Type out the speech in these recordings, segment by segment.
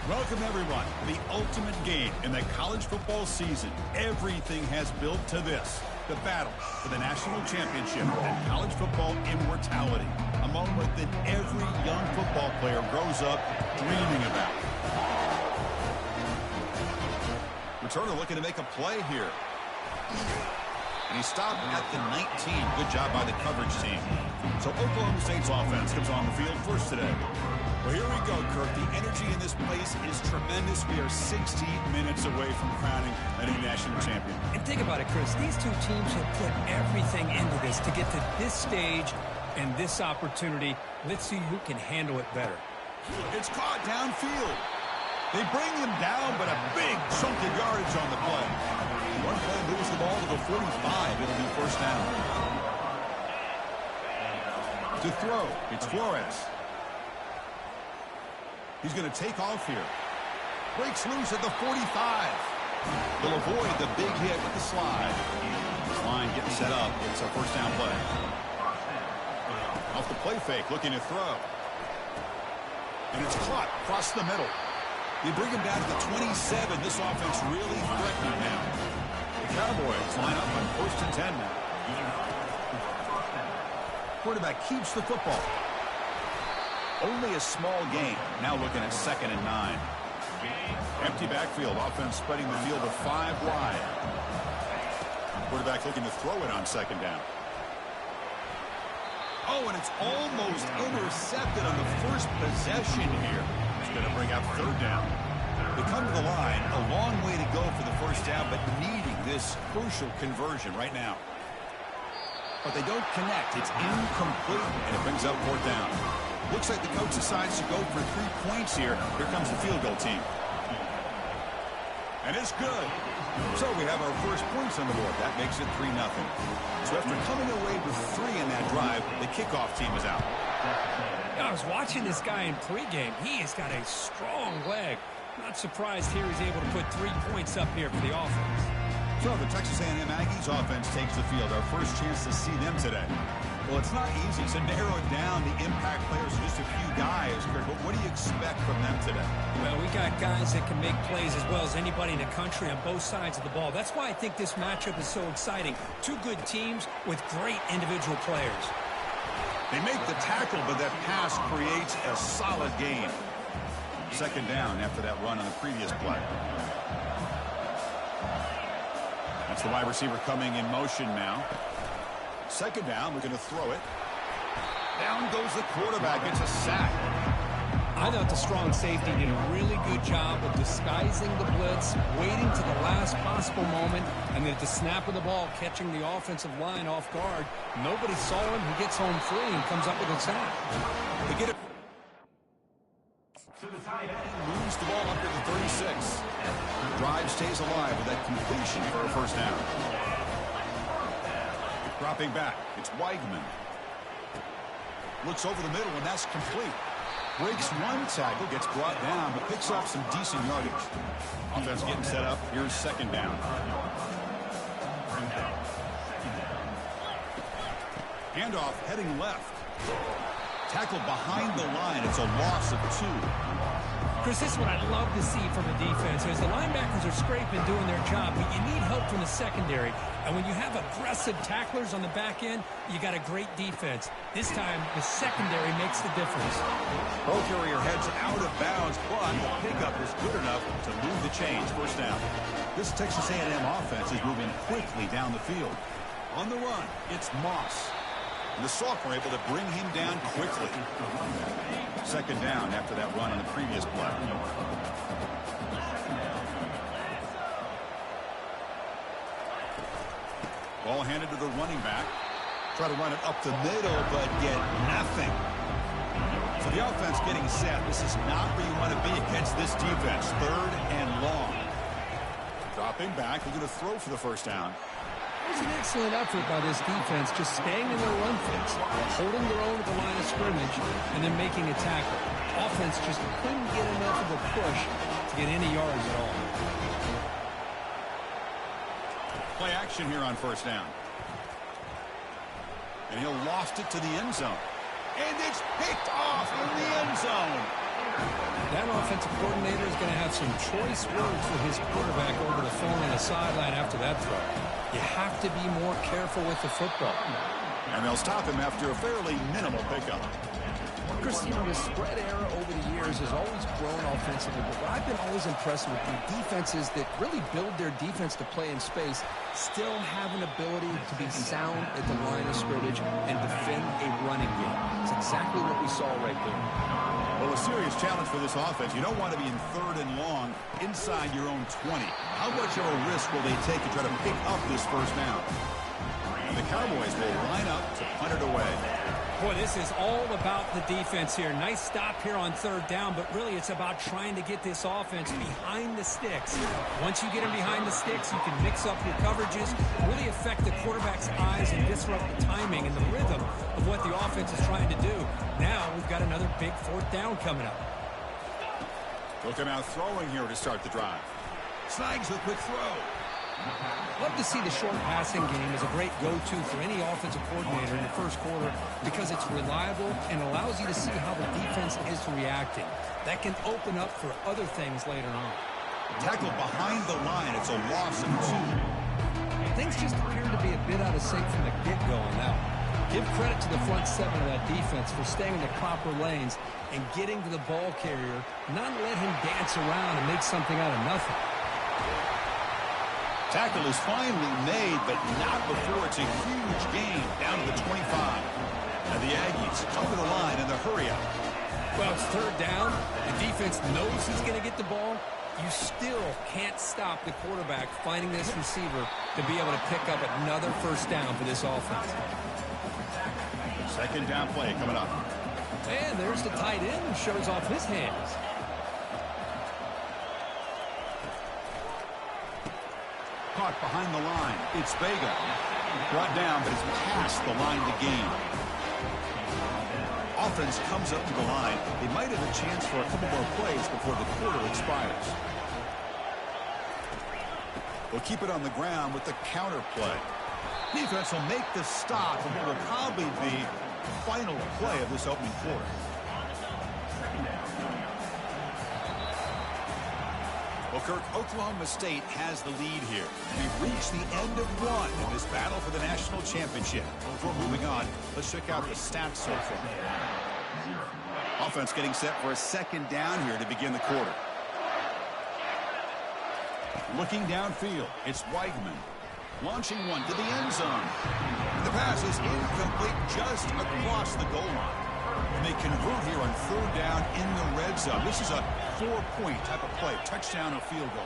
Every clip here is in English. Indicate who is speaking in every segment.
Speaker 1: Welcome, everyone, to the ultimate game in the college football season. Everything has built to this, the battle for the national championship and college football immortality, a moment that every young football player grows up dreaming about. Returner looking to make a play here. And he stopped at the 19. Good job by the coverage team. So Oklahoma State's offense comes on the field first today. Well, here we go, Kirk. The energy in this place is tremendous. We are 16 minutes away from crowning a new national champion.
Speaker 2: And think about it, Chris. These two teams have put everything into this to get to this stage and this opportunity. Let's see who can handle it better.
Speaker 1: It's caught downfield. They bring him down, but a big chunk of yardage on the play. One play moves the ball to the 45. It'll be first down. To throw, it's Flores. He's going to take off here. Breaks loose at the 45. They'll avoid the big hit with the slide. This line getting set up. It's a first down play. Off the play fake, looking to throw. And it's caught across the middle. They bring him down to the 27. This offense really threatening now. The Cowboys line up on first and 10 now. Quarterback keeps the football. Only a small gain. Now looking at 2nd and 9. Empty backfield. Offense spreading the field with 5 wide. Quarterback looking to throw it on 2nd down. Oh, and it's almost intercepted on the first possession here. It's going to bring up 3rd down. They come to the line. A long way to go for the first down, but needing this crucial conversion right now. But they don't connect. It's incomplete, and it brings up 4th down. Looks like the coach decides to go for 3 points here. Here comes the field goal team. And it's good. So we have our first points on the board. That makes it 3-0. So after coming away with 3 in that drive, the kickoff team is out.
Speaker 2: I was watching this guy in pregame. He has got a strong leg. Not surprised here he's able to put 3 points up here for the offense.
Speaker 1: So the Texas A&M Aggies offense takes the field. Our first chance to see them today. Well, it's not easy to narrow down the impact players to just a few guys, Kurt, but what do you expect from them today?
Speaker 2: Well, we got guys that can make plays as well as anybody in the country on both sides of the ball. That's why I think this matchup is so exciting. 2 good teams with great individual players.
Speaker 1: They make the tackle, but that pass creates a solid gain. 2nd down after that run on the previous play. That's the wide receiver coming in motion now. 2nd down, we're going to throw it. Down goes the quarterback. It's a sack.
Speaker 2: I thought the strong safety did a really good job of disguising the blitz, waiting to the last possible moment, and then at the snap of the ball, catching the offensive line off guard. Nobody saw him. He gets home free and comes up with a sack.
Speaker 1: They get it. Moves the ball up to the 36. Drive stays alive with that completion for a first down. Dropping back, it's Weigman. Looks over the middle, and that's complete. Breaks 1 tackle, gets brought down, but picks up some decent yardage. Offense getting set up. Here's 2nd down. Handoff heading left. Tackled behind the line. It's a loss of 2.
Speaker 2: Chris, this is what I love to see from a defense. As the linebackers are scraping, doing their job, but you need help from the secondary. And when you have aggressive tacklers on the back end, you got a great defense. This time, the secondary makes the difference.
Speaker 1: Ball carrier heads out of bounds, but the pickup is good enough to move the chains. First down. This Texas A&M offense is moving quickly down the field. On the run, it's Moss. And the sophomore able to bring him down quickly. 2nd down after that run on the previous play. Ball handed to the running back. Try to run it up the middle, but get nothing. So the offense getting set. This is not where you want to be against this defense. 3rd and long. Dropping back. They're going to throw for the first down.
Speaker 2: It was an excellent effort by this defense, just staying in their run fix, holding their own at the line of scrimmage, and then making a tackle. Offense just couldn't get enough of a push to get any yards at all.
Speaker 1: Play action here on first down. And he'll loft it to the end zone. And it's picked off in the end zone.
Speaker 2: That offensive coordinator is going to have some choice words for his quarterback over the phone on the sideline after that throw. You have to be more careful with the football.
Speaker 1: And they'll stop him after a fairly minimal pickup.
Speaker 2: Chris, you know, the spread era over the years has always grown offensively, but what I've been always impressed with the defenses that really build their defense to play in space still have an ability to be sound at the line of scrimmage and defend a running game. It's exactly what we saw right there.
Speaker 1: Well, a serious challenge for this offense. You don't want to be in 3rd and long inside your own 20. How much of a risk will they take to try to pick up this first down? And the Cowboys will line up to punt it away.
Speaker 2: Boy, this is all about the defense here. Nice stop here on 3rd down, but really it's about trying to get this offense behind the sticks. Once you get them behind the sticks, you can mix up your coverages, really affect the quarterback's eyes and disrupt the timing and the rhythm of what the offense is trying to do. Now we've got another big 4th down coming up.
Speaker 1: Look at now throwing here to start the drive. Snags the quick throw.
Speaker 2: Love to see the short passing game as a great go-to for any offensive coordinator in the first quarter because it's reliable and allows you to see how the defense is reacting. That can open up for other things later on.
Speaker 1: Tackle behind the line. It's a loss of 2.
Speaker 2: Things just appear to be a bit out of sync from the get-go on that one. Give credit to the front 7 of that defense for staying in the proper lanes and getting to the ball carrier, not let him dance around and make something out of nothing.
Speaker 1: Tackle is finally made, but not before it's a huge gain down to the 25. And the Aggies up to the line in the hurry-up.
Speaker 2: Well, it's 3rd down. The defense knows he's going to get the ball. You still can't stop the quarterback finding this receiver to be able to pick up another first down for this offense.
Speaker 1: 2nd down play coming up.
Speaker 2: And there's the tight end who shows off his hands.
Speaker 1: Caught behind the line. It's Vega. Brought down, but it's past the line to gain. Offense comes up to the line. They might have a chance for a couple more plays before the quarter expires. We'll keep it on the ground with the counter play. Defense will make the stop, and it will probably be the final play of this opening quarter. Well, Kirk, Oklahoma State has the lead here. We've reached the end of 1 in this battle for the national championship. Before moving on, let's check out the stats so far. Offense getting set for a 2nd down here to begin the quarter. Looking downfield, it's Weigman. Launching one to the end zone. And the pass is incomplete just across the goal line. And they convert here on 3rd down in the red zone. This is a 4-point type of play, touchdown or field goal.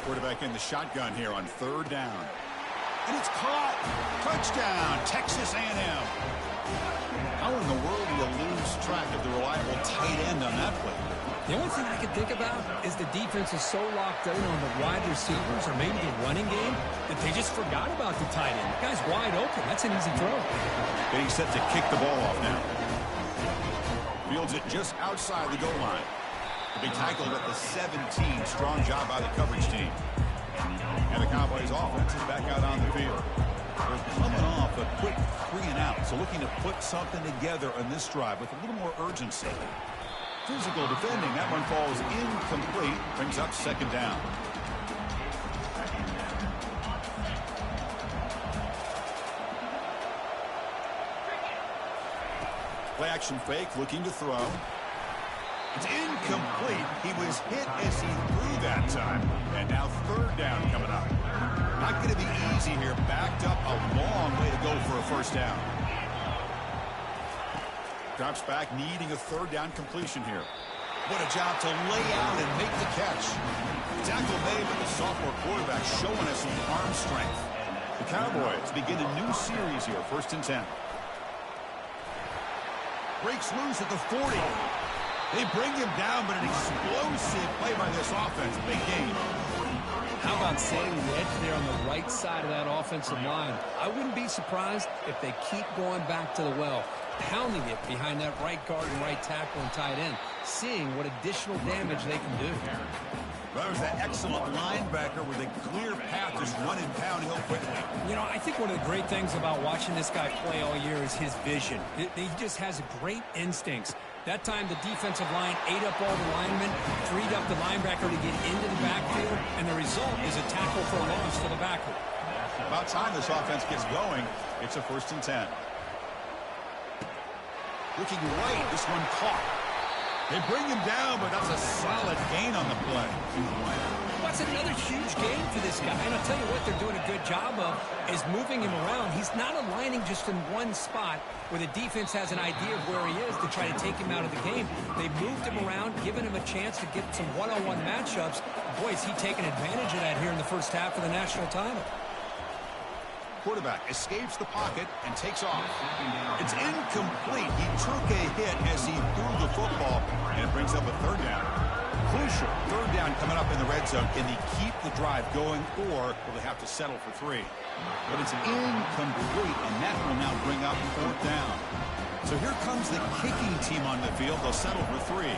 Speaker 1: Quarterback in the shotgun here on 3rd down. And it's caught. Touchdown, Texas A&M. How in the world do you lose track of the reliable tight end on that play?
Speaker 2: The only thing I can think about is the defense is so locked in on the wide receivers or maybe the running game that they just forgot about the tight end. The guy's wide open. That's an easy throw.
Speaker 1: Getting set to kick the ball off now. Fields it just outside the goal line. To be tackled at the 17. Strong job by the coverage team. And the Cowboys offense is back out on the field. They're coming off a quick 3 and out. So looking to put something together on this drive with a little more urgency. Physical defending. That one falls incomplete. Brings up 2nd down. Play action fake. Looking to throw. It's incomplete. He was hit as he threw that time. And now 3rd down coming up. Not going to be easy here. Backed up a long way to go for a first down. Drops back, needing a 3rd down completion here. What a job to lay out and make the catch. Tackle made, but the sophomore quarterback showing us some arm strength. The Cowboys begin a new series here, 1st and 10. Breaks loose at the 40. They bring him down, but an explosive play by this offense. Big game.
Speaker 2: How about sanding the edge there on the right side of that offensive line? I wouldn't be surprised if they keep going back to the well, pounding it behind that right guard and right tackle and tight end, seeing what additional damage they can do.
Speaker 1: That was an excellent linebacker with a clear path just running downhill quickly.
Speaker 2: You know, I think one of the great things about watching this guy play all year is his vision. He just has great instincts. That time, the defensive line ate up all the linemen, freed up the linebacker to get into the backfield, and the result is a tackle for a loss for the backer.
Speaker 1: About time this offense gets going. It's a 1st and 10. Looking right, this one caught. They bring him down, but that's a solid gain on the play.
Speaker 2: That's another huge gain for this guy. And I'll tell you what they're doing a good job of is moving him around. He's not aligning just in one spot where the defense has an idea of where he is to try to take him out of the game. They moved him around, giving him a chance to get some one-on-one matchups. Boy, is he taking advantage of that here in the first half of the national title.
Speaker 1: Quarterback escapes the pocket and takes off. It's incomplete. He took a hit as he threw the football, and it brings up a 3rd down. Crucial 3rd down coming up in the red zone. Can they keep the drive going, or will they have to settle for 3? But it's incomplete, and that will now bring up 4th down. So here comes the kicking team on the field. They'll settle for 3.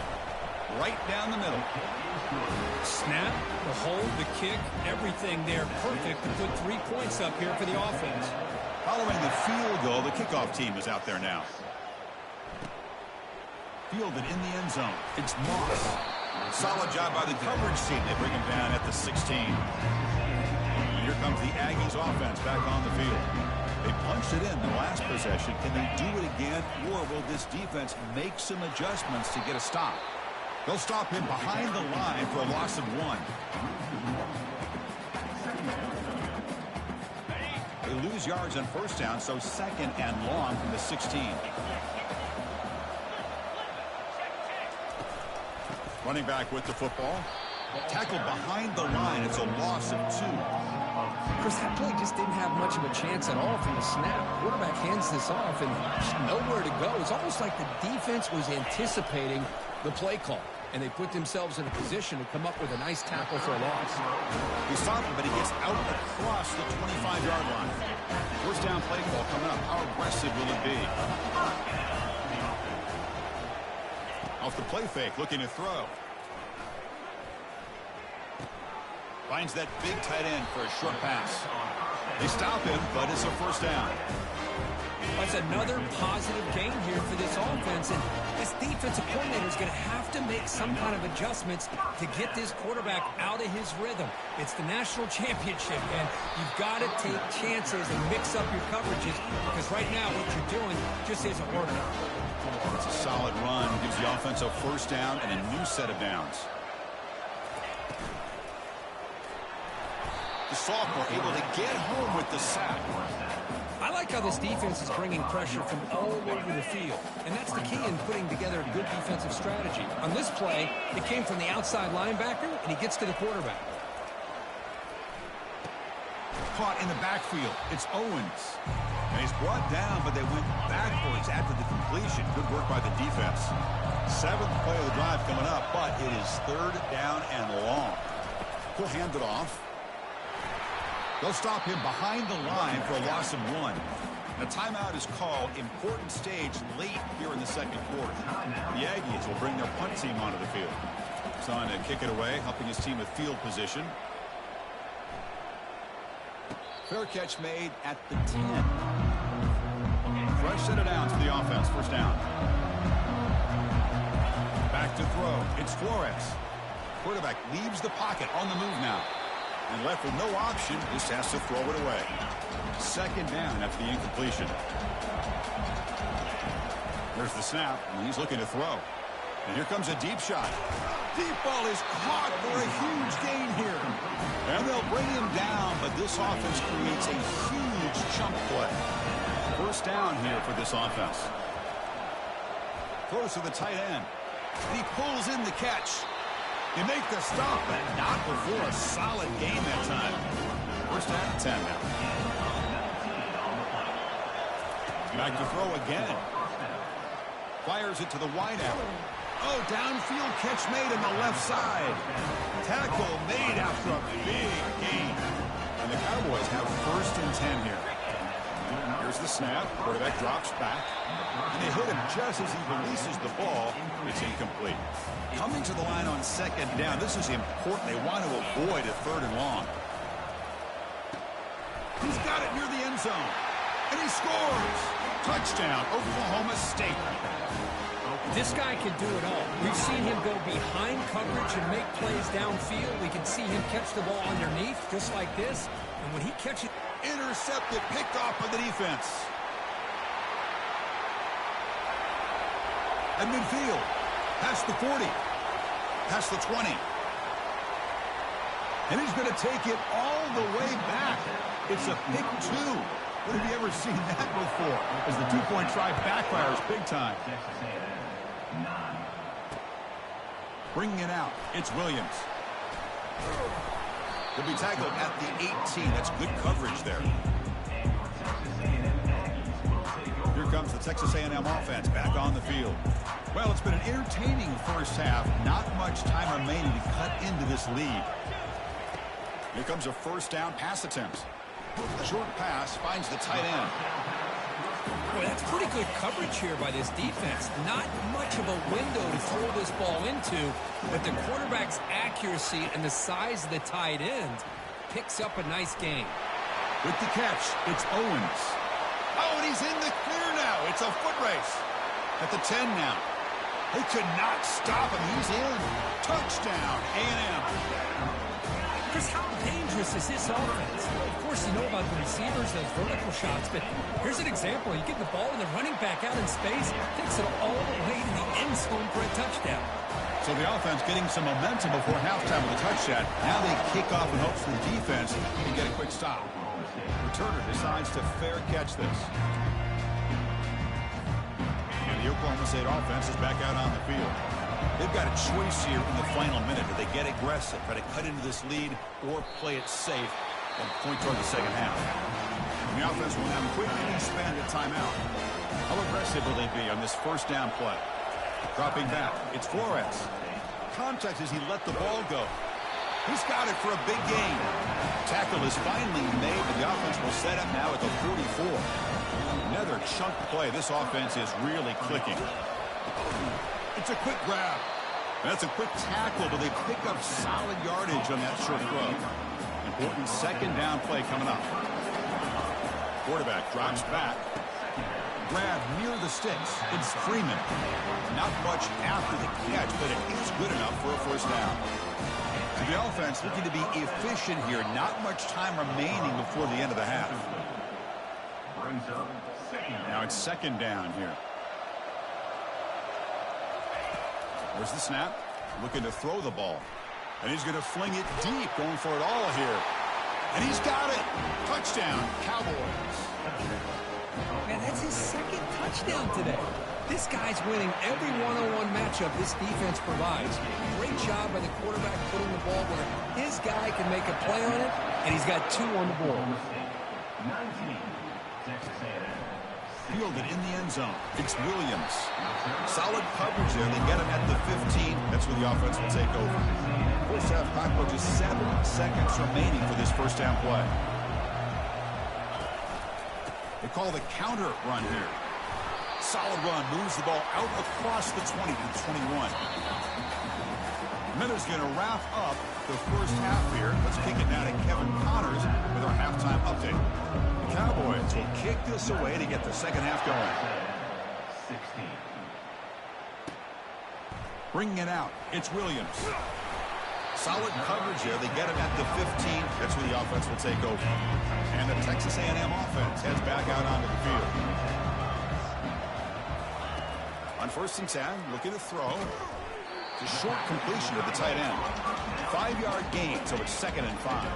Speaker 1: Right down the middle.
Speaker 2: Snap, the hold, the kick, everything there perfect to put 3 points up here for the offense.
Speaker 1: Following the field goal, the kickoff team is out there now. Fielded in the end zone. It's Moss. Solid job by the coverage team. They bring him down at the 16. And here comes the Aggies offense back on the field. They punched it in the last possession. Can they do it again, or will this defense make some adjustments to get a stop? They'll stop him behind the line for a loss of 1. They lose yards on 1st down, so 2nd and long from the 16. Running back with the football. Tackled behind the line. It's a loss of 2.
Speaker 2: Chris, that play just didn't have much of a chance at all from the snap. Quarterback hands this off and just nowhere to go. It's almost like the defense was anticipating the play call, and they put themselves in a position to come up with a nice tackle for a loss.
Speaker 1: He stopped him, but he gets out across the 25-yard line. 1st down play call coming up. How aggressive will it be? Off the play fake, looking to throw. Finds that big tight end for a short pass. They stop him, but it's a 1st down.
Speaker 2: That's another positive gain here for this offense, and this defensive coordinator is going to have to make some kind of adjustments to get this quarterback out of his rhythm. It's the national championship, and you've got to take chances and mix up your coverages, because right now what you're doing just isn't working.
Speaker 1: It's a solid run. Gives the offense a 1st down and a new set of downs. The sophomore able to get home with the sack.
Speaker 2: I like how this defense is bringing pressure from all over the field, and that's the key in putting together a good defensive strategy. On this play, it came from the outside linebacker, and he gets to the quarterback.
Speaker 1: Caught in the backfield. It's Owens. And he's brought down, but they went backwards after the completion. Good work by the defense. 7th play of the drive coming up, but it is 3rd down and long. He'll hand it off. They'll stop him behind the line for a loss of 1. The timeout is called. Important stage late here in the 2nd quarter. The Aggies will bring their punt team onto the field. He's on to kick it away, helping his team with field position. Fair catch made at the 10. Fresh set of downs for the offense. 1st down. Back to throw. It's Flores. Quarterback leaves the pocket on the move now. And left with no option, just has to throw it away. 2nd down after the incompletion. There's the snap, and he's looking to throw. And here comes a deep shot. Deep ball is caught for a huge gain here. And they'll bring him down, but this offense creates a huge chunk play. 1st down here for this offense. Throws to the tight end. And he pulls in the catch. You make the stop, but not before a solid gain that time. 1st down and 10 now. Back to throw again. Fires it to the wideout. Oh, downfield catch made on the left side. Tackle made after a big gain. And the Cowboys have 1st and 10 here. Here's the snap. Quarterback drops back. And they hit him just as he releases the ball. It's incomplete. Coming to the line on 2nd down. This is important. They want to avoid a 3rd and long. zone. And he scores. Touchdown, Oklahoma State.
Speaker 2: This guy can do it all. We've seen him go behind coverage and make plays downfield. We can see him catch the ball underneath, just like this. And when he catches...
Speaker 1: Intercepted, picked off by the defense. At midfield. Past the 40. Past the 20. And he's going to take it all the way back. It's a pick two. When have you ever seen that before? As the two-point try backfires big time. Bringing it out. It's Williams. He'll be tackled at the 18. That's good coverage there. Here comes the Texas A&M offense back on the field. Well, it's been an entertaining first half. Not much time remaining to cut into this lead. Here comes a first down pass attempt. A short pass finds the tight end.
Speaker 2: Boy, that's pretty good coverage here by this defense. Not much of a window to throw this ball into, but the quarterback's accuracy and the size of the tight end picks up a nice game.
Speaker 1: With the catch, it's Owens. Oh, and he's in the clear now. It's a foot race. At the 10 now. They could not stop him. He's in. Touchdown, A&M.
Speaker 2: Chris, how dangerous is this offense? Of course, you know about the receivers, those vertical shots, but here's an example. You get the ball and the running back out in space, takes it all the way to the end zone for a touchdown.
Speaker 1: So the offense getting some momentum before halftime with a touchdown. Now they kick off in hopes for the defense and get a quick stop. Returner decides to fair catch this. And the Oklahoma State offense is back out on the field. They've got a choice here in the final minute. Do they get aggressive, try to cut into this lead, or play it safe and point toward the second half? And the offense will now quickly spend a timeout. How aggressive will they be on this first down play? Dropping back, it's Flores. Contact as he let the ball go. He's got it for a big gain. Tackle is finally made, but the offense will set up now at the 44. Another chunk play. This offense is really clicking. It's a quick grab. That's a quick tackle, but they pick up solid yardage on that short throw. Important second down play coming up. Quarterback drops back. Grab near the sticks. It's Freeman. Not much after the catch, but it is good enough for a first down. So the offense looking to be efficient here. Not much time remaining before the end of the half. Now it's second down here. There's the snap. Looking to throw the ball. And he's going to fling it deep, going for it all here. And he's got it. Touchdown, Cowboys.
Speaker 2: Man, that's his second touchdown today. This guy's winning every one-on-one matchup this defense provides. Great job by the quarterback putting the ball where his guy can make a play on it, and he's got two on the board.
Speaker 1: Fielded in the end zone. It's Williams. Solid coverage there. They get him at the 15. That's where the offense will take over. First half clock with just 7 seconds remaining for this first down play. They call the counter run here. Solid run. Moves the ball out across the 20 to the 21. Miller's going to wrap up the first half here. Let's kick it now to Kevin Connors with our halftime update. The Cowboys will kick this away to get the second half going. Bringing it out, it's Williams. Solid coverage here. They get him at the 15. That's where the offense will take over. And the Texas A&M offense heads back out onto the field. On 1st and 10, looking to throw. It's a short completion to the tight end. 5-yard gain, so it's 2nd and 5.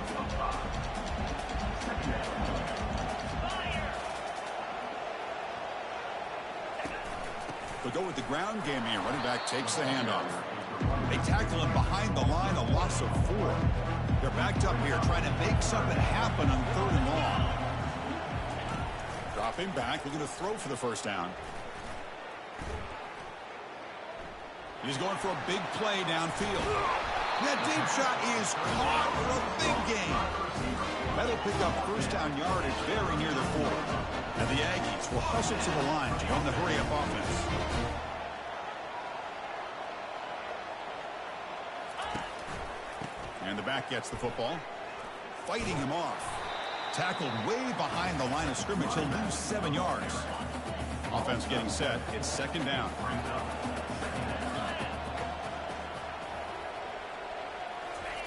Speaker 1: They'll go with the ground game here. Running back takes the handoff. They tackle him behind the line, a loss of 4. They're backed up here trying to make something happen on 3rd and long. Dropping back, looking to throw for the first down. He's going for a big play downfield. That deep shot is caught for a big gain. That'll pick up first down yardage very near the 4. And the Aggies will hustle to the line to go on the hurry-up offense. And the back gets the football. Fighting him off. Tackled way behind the line of scrimmage. He'll lose 7 yards. Offense getting set. It's second down.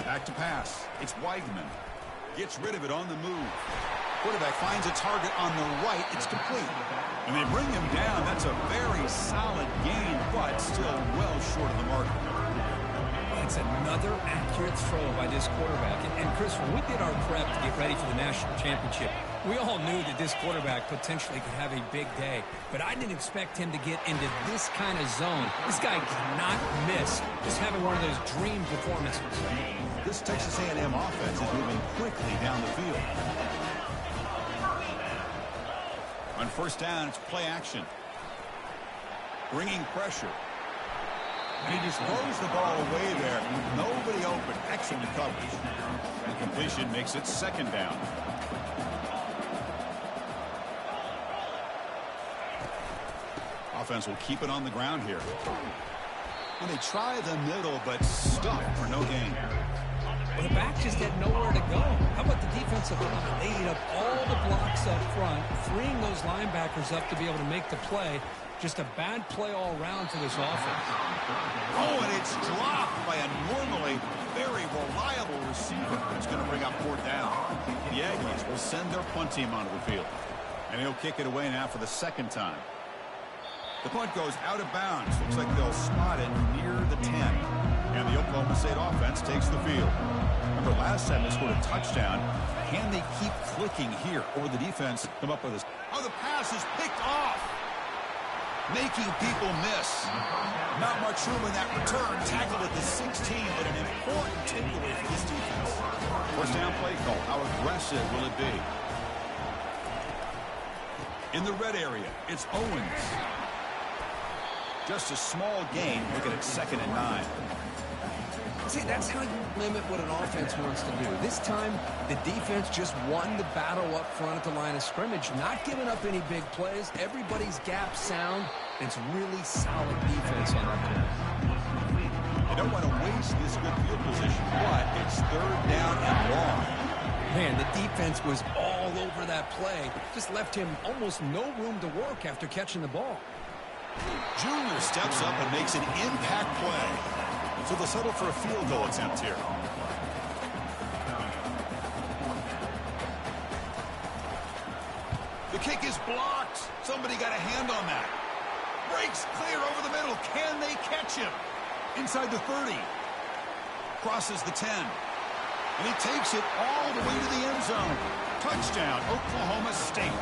Speaker 1: Back to pass. It's Weigman. Gets rid of it on the move. Quarterback finds a target on the right. It's complete. And they bring him down. That's a very solid gain, but still well short of the mark.
Speaker 2: It's another accurate throw by this quarterback. And Chris, when we did our prep to get ready for the national championship, we all knew that this quarterback potentially could have a big day. But I didn't expect him to get into this kind of zone. This guy cannot miss. Just having one of those dream performances.
Speaker 1: This Texas A&M offense is moving quickly down the field. On first down, it's play action. Bringing pressure. And he just throws the ball away there. Nobody open. Excellent coverage. And completion makes it second down. Offense will keep it on the ground here. And they try the middle, but stuck for no gain.
Speaker 2: Well, the back just had nowhere to go. How about the defensive line? They ate up all the blocks up front, freeing those linebackers up to be able to make the play. Just a bad play all around for this offense.
Speaker 1: Oh, and it's dropped by a normally very reliable receiver. It's going to bring up fourth down. The Aggies will send their punt team onto the field. And he'll kick it away now for the second time. The punt goes out of bounds. Looks like they'll spot it near the 10. And the Oklahoma State offense takes the field. Remember, last time they scored a touchdown. Can they keep clicking here? Or the defense come up with this? Oh, the pass is picked off. Making people miss. Not much room in that return. Tackled at the 16, but an important takeaway for this defense. First down play call. How aggressive will it be? In the red area, it's Owens. Just a small gain. Looking at 2nd and 9.
Speaker 2: See, that's how you limit what an offense wants to do. This time, the defense just won the battle up front at the line of scrimmage, not giving up any big plays. Everybody's gap sound. It's really solid defense on that play.
Speaker 1: They don't want to waste this good field position, but it's third down and long.
Speaker 2: Man, the defense was all over that play. Just left him almost no room to work after catching the ball.
Speaker 1: Junior steps up and makes an impact play. So they'll settle for a field goal attempt here. The kick is blocked. Somebody got a hand on that. Breaks clear over the middle. Can they catch him? Inside the 30. Crosses the 10. And he takes it all the way to the end zone. Touchdown, Oklahoma State.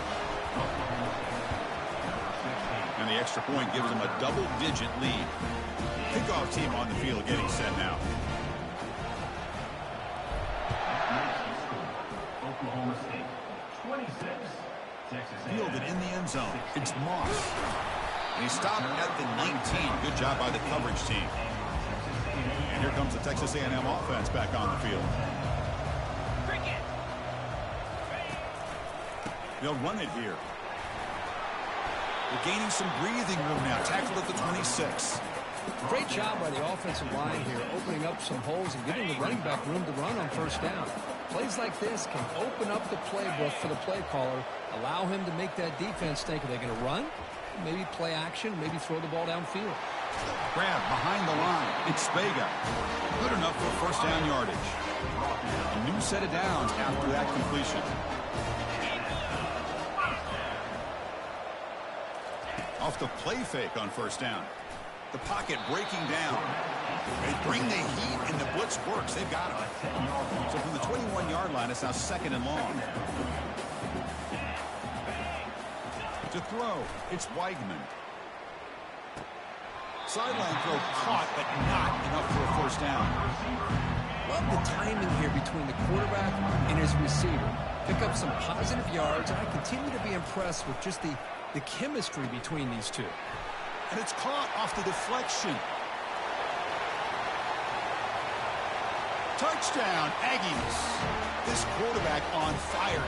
Speaker 1: And the extra point gives them a double-digit lead. Kickoff team on the field getting set now.
Speaker 3: Oklahoma State, 26. Texas
Speaker 1: Fielded in the end zone. It's Moss. And he stopped at the 19. Good job by the coverage team. And here comes the Texas A&M offense back on the field. They'll run it here. They're gaining some breathing room now. Tackled at the 26.
Speaker 2: Great job by the offensive line here, opening up some holes and giving the running back room to run on first down. Plays like this can open up the playbook for the play caller, allow him to make that defense think, are they going to run? Maybe play action, maybe throw the ball downfield.
Speaker 1: Grab behind the line. It's Vega. Good enough for first down yardage. A new set of downs after that completion. Off the play fake on first down. The pocket breaking down. They bring the heat, and the blitz works. They've got him. So from the 21-yard line, it's now 2nd and long. To throw, it's Weigman. Sideline throw caught, but not enough for a first down.
Speaker 2: Love the timing here between the quarterback and his receiver. Pick up some positive yards, and I continue to be impressed with just the chemistry between these two.
Speaker 1: And it's caught off the deflection. Touchdown, Aggies. This quarterback on fire.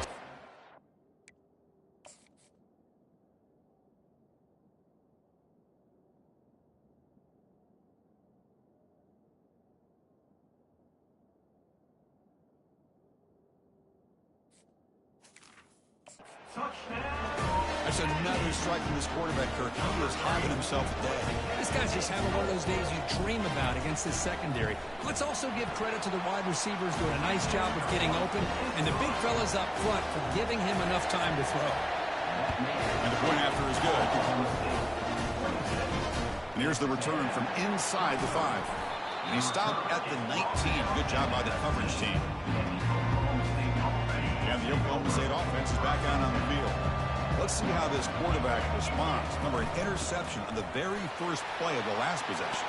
Speaker 1: That's another strike from this quarterback, Kirk. He was having himself a day.
Speaker 2: This guy's just having one of those days you dream about against this secondary. Let's also give credit to the wide receivers doing a nice job of getting open, and the big fellas up front for giving him enough time to throw.
Speaker 1: And the point after is good. And here's the return from inside the 5. And he stopped at the 19. Good job by the coverage team. And the Oklahoma State offense is back out on the field. Let's see how this quarterback responds. Remember, an interception on the very first play of the last possession.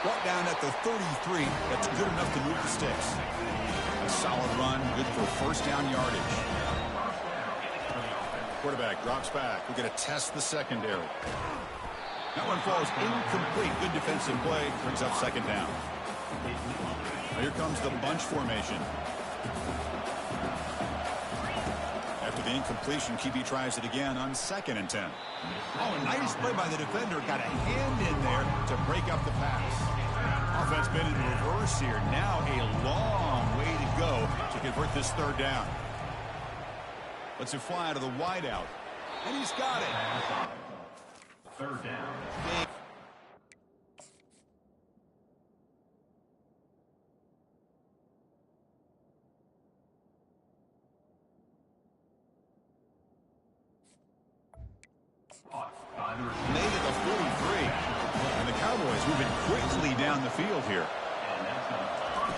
Speaker 1: Brought down at the 33. That's good enough to move the sticks. A solid run, good for first down yardage. Quarterback drops back. We're going to test the secondary. That one falls incomplete. Good defensive play. Brings up second down. Now here comes the bunch formation. After the incompletion, QB tries it again on 2nd and 10. Oh, a nice play by the defender. Got a hand in there to break up the pass. Offense been in reverse here. Now a long way to go to convert this 3rd down. Lets it fly to the wideout. And he's got it.
Speaker 3: 3rd down.
Speaker 1: Made it the 43. And the Cowboys moving quickly down the field here.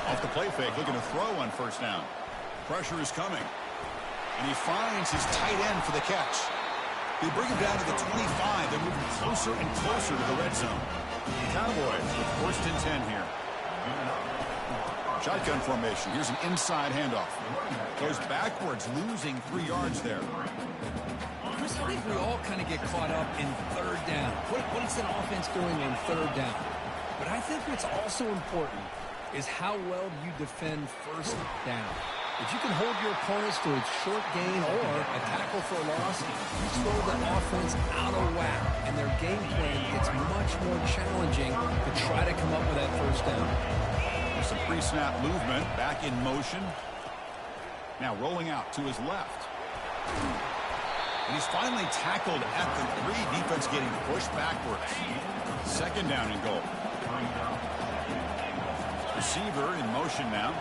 Speaker 1: Off the play fake, looking to throw on 1st down. Pressure is coming. And he finds his tight end for the catch. They bring him down to the 25. They're moving closer and closer to the red zone. The Cowboys with 1st and 10 here. Shotgun formation. Here's an inside handoff. Goes backwards, losing 3 yards there.
Speaker 2: I think we all kind of get caught up in 3rd down. What is an offense doing on 3rd down? But I think what's also important is how well you defend 1st down. If you can hold your opponents to a short gain or a tackle for a loss, you throw the offense out of whack, and their game plan gets much more challenging to try to come up with that 1st down.
Speaker 1: There's some pre-snap movement, back in motion. Now rolling out to his left. And he's finally tackled at the 3. Defense getting pushed backwards. 2nd down and goal. Receiver in motion now.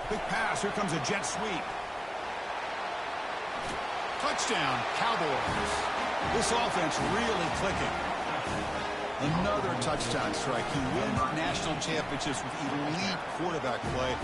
Speaker 1: Quick pass. Here comes a jet sweep. Touchdown, Cowboys. This offense really clicking. Another touchdown strike. You win national championships with elite quarterback play.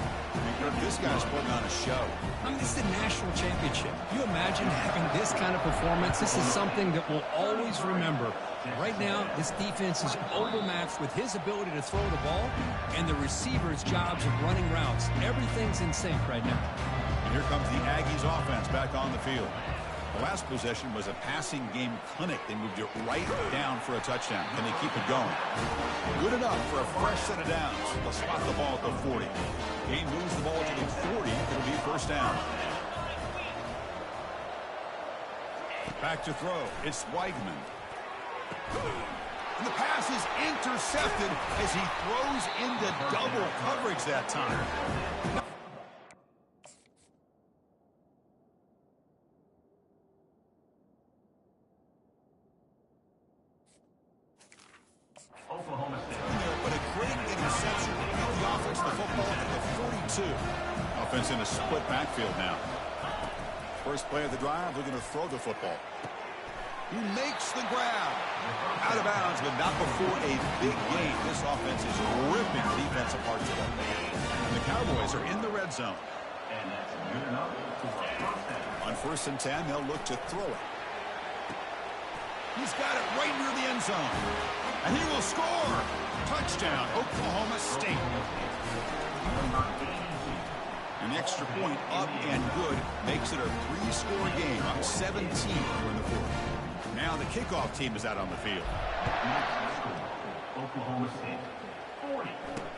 Speaker 1: And this guy's putting on a show.
Speaker 2: I mean, this is a national championship. You imagine having this kind of performance? This is something that we'll always remember. Right now, this defense is overmatched with his ability to throw the ball and the receivers' jobs of running routes. Everything's in sync right now.
Speaker 1: And here comes the Aggies offense back on the field. The last possession was a passing game clinic. They moved it right down for a touchdown. Can they keep it going? Good enough for a fresh set of downs. They'll spot the ball at the 40. Game moves the ball to the 40. It'll be 1st down. Back to throw. It's Weigman. And the pass is intercepted as he throws into double coverage that time.
Speaker 3: Oklahoma State.
Speaker 1: But a great interception. The offense, the football to the 42. Offense in a split backfield now. First play of the drive, looking to throw the football. He makes the grab. Out of bounds, but not before a big gain. This offense is ripping the defense apart today. And the Cowboys are in the red zone.
Speaker 3: And that's good enough for a 1st down.
Speaker 1: On 1st and 10, they'll look to throw it. He's got it right near the end zone. And he will score. Touchdown, Oklahoma State. An extra point up and good makes it a 3-score game. Up 17 here in the 4th. Now the kickoff team is out on the field.
Speaker 3: Oklahoma State 40,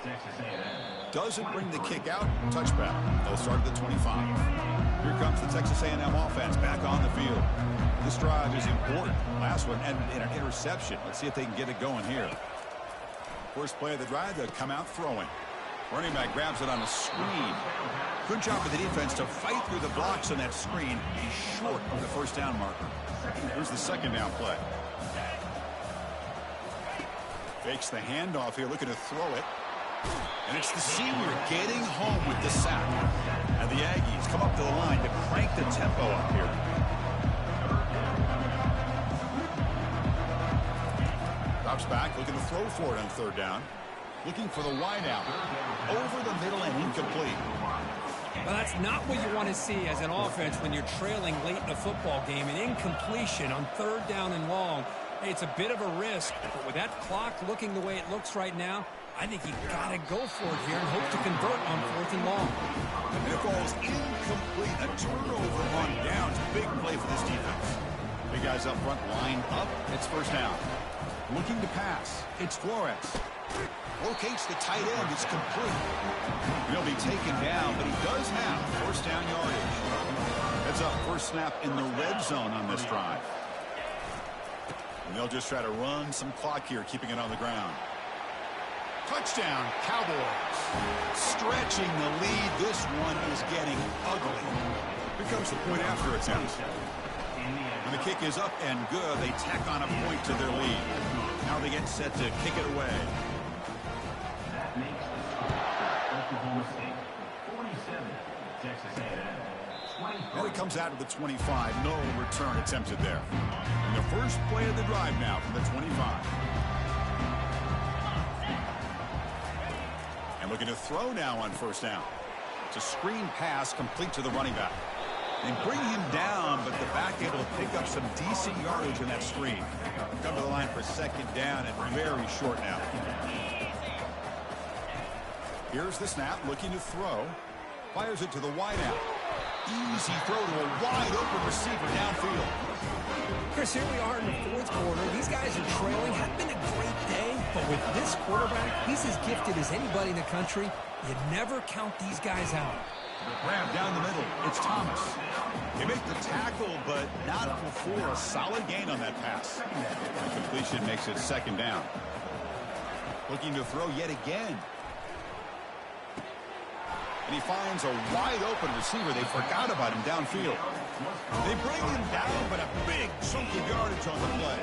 Speaker 3: Texas A&M.
Speaker 1: Doesn't bring the kick out. Touchback. They'll start at the 25. Here comes the Texas A&M offense back on the field. This drive is important. Last one ended in an interception. Let's see if they can get it going here. First play of the drive, they'll come out throwing. Running back grabs it on a screen. Good job of the defense to fight through the blocks on that screen. He's short of the first down marker. Here's the second down play. Fakes the handoff here, looking to throw it. And it's the senior getting home with the sack. And the Aggies come up to the line to crank the tempo up here. Drops back, looking to throw for it on third down. Looking for the wide out. Over the middle and incomplete.
Speaker 2: Well, that's not what you want to see as an offense when you're trailing late in a football game. An incompletion on third down and long. Hey, it's a bit of a risk, but with that clock looking the way it looks right now, I think you got to go for it here and hope to convert on fourth and long.
Speaker 1: And it falls incomplete. A turnover on downs. Big play for this defense. Big guys up front, lined up. It's first down. Looking to pass. It's Flores. Locates the tight end. It's complete. He'll be taken down, but he does have first down yardage. Heads up, first snap in the red zone on this drive. And they'll just try to run some clock here, keeping it on the ground. Touchdown, Cowboys. Stretching the lead. This one is getting ugly. Here comes the point after attempt. And the kick is up and good. They tack on a point to their lead. Now they get set to kick it away.
Speaker 3: That makes the start Oklahoma State 47, Texas A&M 24.
Speaker 1: Well, he comes out of the 25. No return attempted there. And the first play of the drive now from the 25. And looking to throw now on first down. It's a screen pass complete to the running back. They bring him down, but the back able to pick up some decent yardage in that screen. Come to the line for second down and very short now. Here's the snap, looking to throw. Fires it to the wide out. Easy throw to a wide open receiver downfield.
Speaker 2: Chris, here we are in the fourth quarter. These guys are trailing. Had been a great day, but with this quarterback, he's as gifted as anybody in the country. You never count these guys out.
Speaker 1: Grab down the middle. It's Thomas. They make the tackle, but not before a solid gain on that pass. The completion makes it second down. Looking to throw yet again. And he finds a wide open receiver. They forgot about him downfield. They bring him down, but a big chunk of yardage on the play.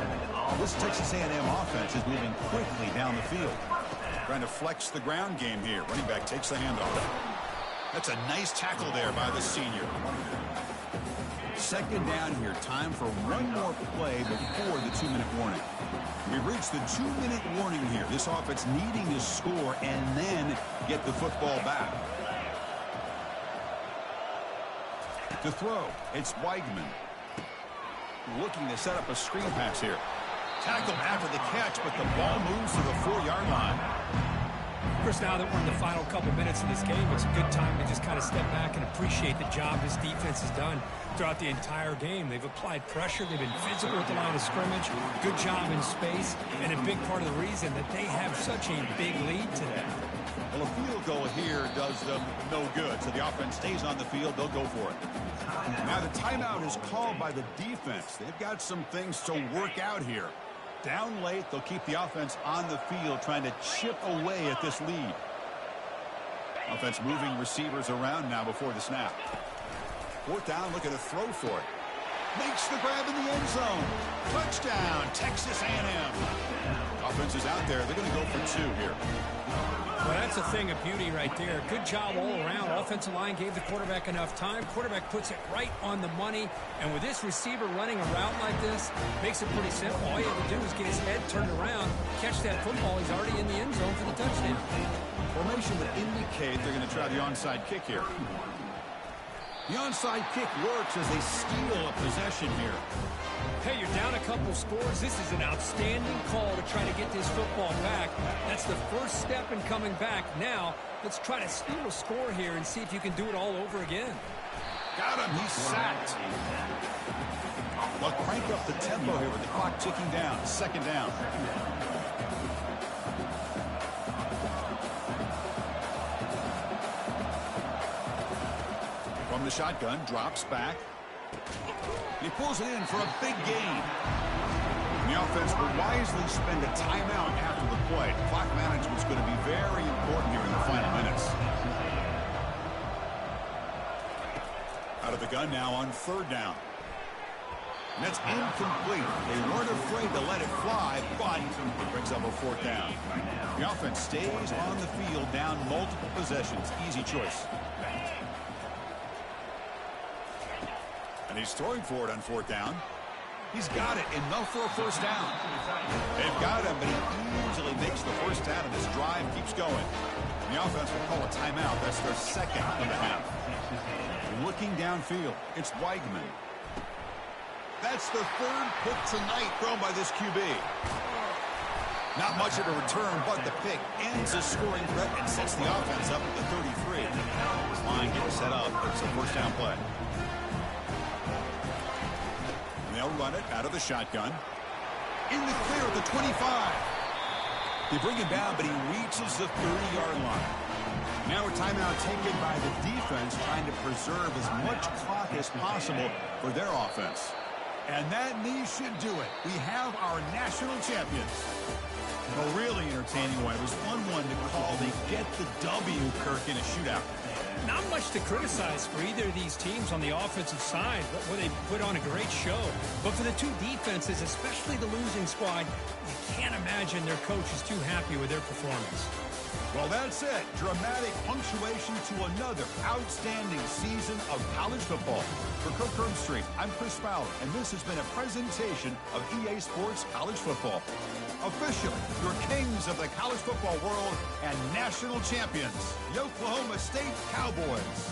Speaker 1: This Texas A&M offense is moving quickly down the field. Trying to flex the ground game here. Running back takes the handoff. That's a nice tackle there by the senior. Second down here. Time for one more play before the 2-minute warning. We've reached the 2-minute warning here. This offense needing to score and then get the football back. To throw, it's Weigman. Looking to set up a screen pass here. Tackled after the catch, but the ball moves to the 4-yard line.
Speaker 2: Of course, now that we're in the final couple minutes of this game, it's a good time to just kind of step back and appreciate the job this defense has done throughout the entire game. They've applied pressure. They've been physical at the line of scrimmage. Good job in space, and a big part of the reason that they have such a big lead today.
Speaker 1: Well, a field goal here does them no good, so the offense stays on the field. They'll go for it. Now the timeout is called by the defense. They've got some things to work out here. Down late, they'll keep the offense on the field, trying to chip away at this lead. Offense moving receivers around now before the snap. Fourth down, looking to throw for it. Makes the grab in the end zone. Touchdown, Texas A&M. Offense is out there. They're going to go for two here.
Speaker 2: Well, that's a thing of beauty right there. Good job all around. Offensive line gave the quarterback enough time. Quarterback puts it right on the money. And with this receiver running a route like this, makes it pretty simple. All you have to do is get his head turned around, catch that football. He's already in the end zone for the touchdown.
Speaker 1: Formation would indicate they're going to try the onside kick here. The onside kick works as they steal a possession here.
Speaker 2: Hey, you're down a couple scores. This is an outstanding call to try to get this football back. That's the first step in coming back. Now, let's try to steal a score here and see if you can do it all over again.
Speaker 1: Got him. He's sacked. They'll crank up the tempo here with the clock ticking down. Second down. From the shotgun, drops back. He pulls it in for a big gain. And the offense will wisely spend a timeout after the play. Clock management is going to be very important here in the final minutes. Out of the gun now on third down. And that's incomplete. They weren't afraid to let it fly, but it brings up a fourth down. The offense stays on the field down multiple possessions. Easy choice. And he's throwing for it on fourth down. He's got it. Enough for a first down. They've got him, but he easily makes the first down, and this drive keeps going. And the offense will call a timeout. That's their second of the half. Looking downfield, it's Weigman. That's the third pick tonight thrown by this QB. Not much of a return, but the pick ends a scoring threat and sets the offense up at the 33. This line getting set up. It's a first down play. And they'll run it out of the shotgun. In the clear at the 25. They bring him down, but he reaches the 30-yard line. Now a timeout taken by the defense, trying to preserve as much clock as possible for their offense. And that knee should do it. We have our national champions. A really entertaining one. It was 1-1 to call. They get the W, Kirk, in a shootout.
Speaker 2: Not much to criticize for either of these teams on the offensive side, where they put on a great show. But for the two defenses, especially the losing squad, you can't imagine their coach is too happy with their performance.
Speaker 1: Well, that's it. Dramatic punctuation to another outstanding season of college football. For Kirk Herbstreit, I'm Chris Fowler, and this has been a presentation of EA Sports College Football. Officially, your kings of the college football world and national champions, the Oklahoma State Cowboys.